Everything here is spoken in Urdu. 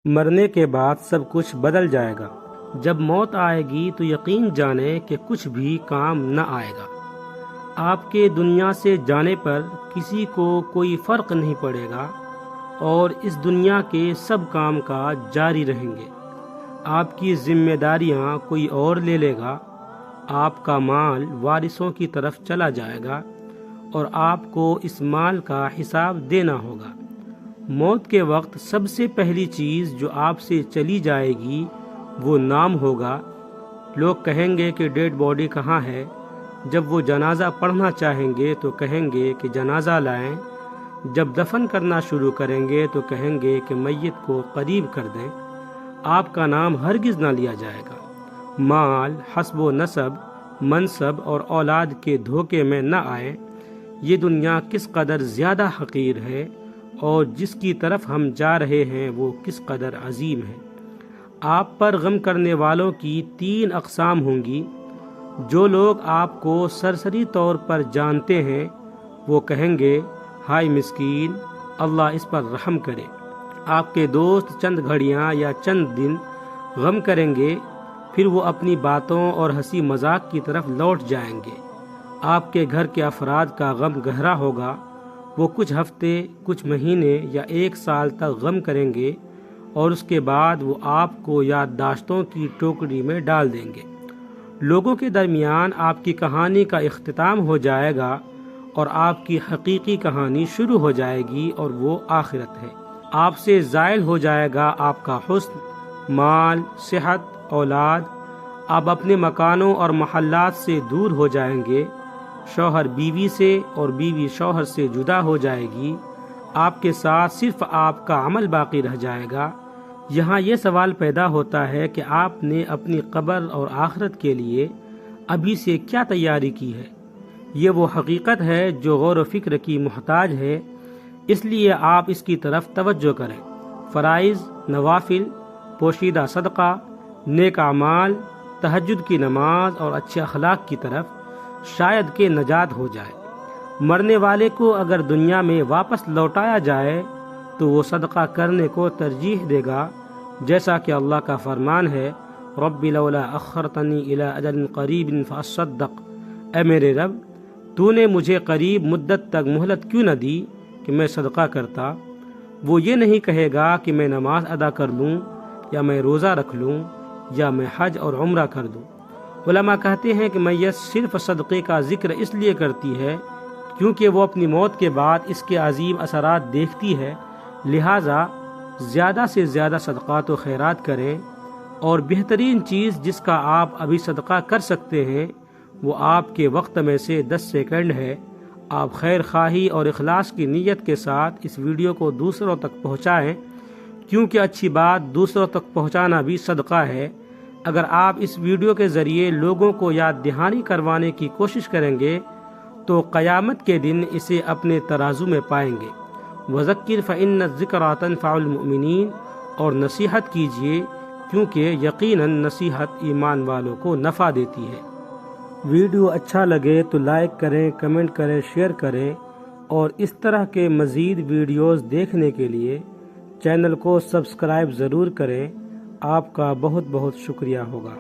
مرنے کے بعد سب کچھ بدل جائے گا۔ جب موت آئے گی تو یقین جانیں کہ کچھ بھی کام نہ آئے گا۔ آپ کے دنیا سے جانے پر کسی کو کوئی فرق نہیں پڑے گا اور اس دنیا کے سب کام کاج جاری رہیں گے۔ آپ کی ذمہ داریاں کوئی اور لے لے گا۔ آپ کا مال وارثوں کی طرف چلا جائے گا اور آپ کو اس مال کا حساب دینا ہوگا۔ موت کے وقت سب سے پہلی چیز جو آپ سے چلی جائے گی وہ نام ہوگا۔ لوگ کہیں گے کہ ڈیڈ باڈی کہاں ہے؟ جب وہ جنازہ پڑھنا چاہیں گے تو کہیں گے کہ جنازہ لائیں۔ جب دفن کرنا شروع کریں گے تو کہیں گے کہ میت کو قریب کر دیں۔ آپ کا نام ہرگز نہ لیا جائے گا۔ مال، حسب و نسب، منصب اور اولاد کے دھوکے میں نہ آئیں۔ یہ دنیا کس قدر زیادہ حقیر ہے اور جس کی طرف ہم جا رہے ہیں وہ کس قدر عظیم ہے۔ آپ پر غم کرنے والوں کی 3 اقسام ہوں گی۔ جو لوگ آپ کو سرسری طور پر جانتے ہیں وہ کہیں گے ہائے مسکین، اللہ اس پر رحم کرے۔ آپ کے دوست چند گھڑیاں یا چند دن غم کریں گے، پھر وہ اپنی باتوں اور ہنسی مذاق کی طرف لوٹ جائیں گے۔ آپ کے گھر کے افراد کا غم گہرا ہوگا۔ وہ کچھ ہفتے، کچھ مہینے یا 1 سال تک غم کریں گے اور اس کے بعد وہ آپ کو یادداشتوں کی ٹوکری میں ڈال دیں گے۔ لوگوں کے درمیان آپ کی کہانی کا اختتام ہو جائے گا اور آپ کی حقیقی کہانی شروع ہو جائے گی اور وہ آخرت ہے۔ آپ سے زائل ہو جائے گا آپ کا حسن، مال، صحت، اولاد۔ آپ اپنے مکانوں اور محلات سے دور ہو جائیں گے۔ شوہر بیوی سے اور بیوی شوہر سے جدا ہو جائے گی۔ آپ کے ساتھ صرف آپ کا عمل باقی رہ جائے گا۔ یہاں یہ سوال پیدا ہوتا ہے کہ آپ نے اپنی قبر اور آخرت کے لیے ابھی سے کیا تیاری کی ہے؟ یہ وہ حقیقت ہے جو غور و فکر کی محتاج ہے، اس لیے آپ اس کی طرف توجہ کریں۔ فرائض، نوافل، پوشیدہ صدقہ، نیک اعمال، تہجد کی نماز اور اچھے اخلاق کی طرف شاید کہ نجات ہو جائے۔ مرنے والے کو اگر دنیا میں واپس لوٹایا جائے تو وہ صدقہ کرنے کو ترجیح دے گا، جیسا کہ اللہ کا فرمان ہے رب لولا اخرتنی الی اجل قریب فاصدق، اے میرے رب تو نے مجھے قریب مدت تک مہلت کیوں نہ دی کہ میں صدقہ کرتا۔ وہ یہ نہیں کہے گا کہ میں نماز ادا کر لوں یا میں روزہ رکھ لوں یا میں حج اور عمرہ کر دوں۔ علماء کہتے ہیں کہ میت صرف صدقے کا ذکر اس لیے کرتی ہے کیونکہ وہ اپنی موت کے بعد اس کے عظیم اثرات دیکھتی ہے، لہٰذا زیادہ سے زیادہ صدقات و خیرات کریں، اور بہترین چیز جس کا آپ ابھی صدقہ کر سکتے ہیں وہ آپ کے وقت میں سے 10 سیکنڈ ہے۔ آپ خیر خواہی اور اخلاص کی نیت کے ساتھ اس ویڈیو کو دوسروں تک پہنچائیں، کیونکہ اچھی بات دوسروں تک پہنچانا بھی صدقہ ہے۔ اگر آپ اس ویڈیو کے ذریعے لوگوں کو یاد دہانی کروانے کی کوشش کریں گے تو قیامت کے دن اسے اپنے ترازو میں پائیں گے۔ وذکر فإن الذکریٰ تنفع المؤمنین، اور نصیحت کیجیے کیونکہ یقیناً نصیحت ایمان والوں کو نفع دیتی ہے۔ ویڈیو اچھا لگے تو لائک کریں، کمنٹ کریں، شیئر کریں، اور اس طرح کے مزید ویڈیوز دیکھنے کے لیے چینل کو سبسکرائب ضرور کریں۔ آپ کا بہت بہت شکریہ ہوگا۔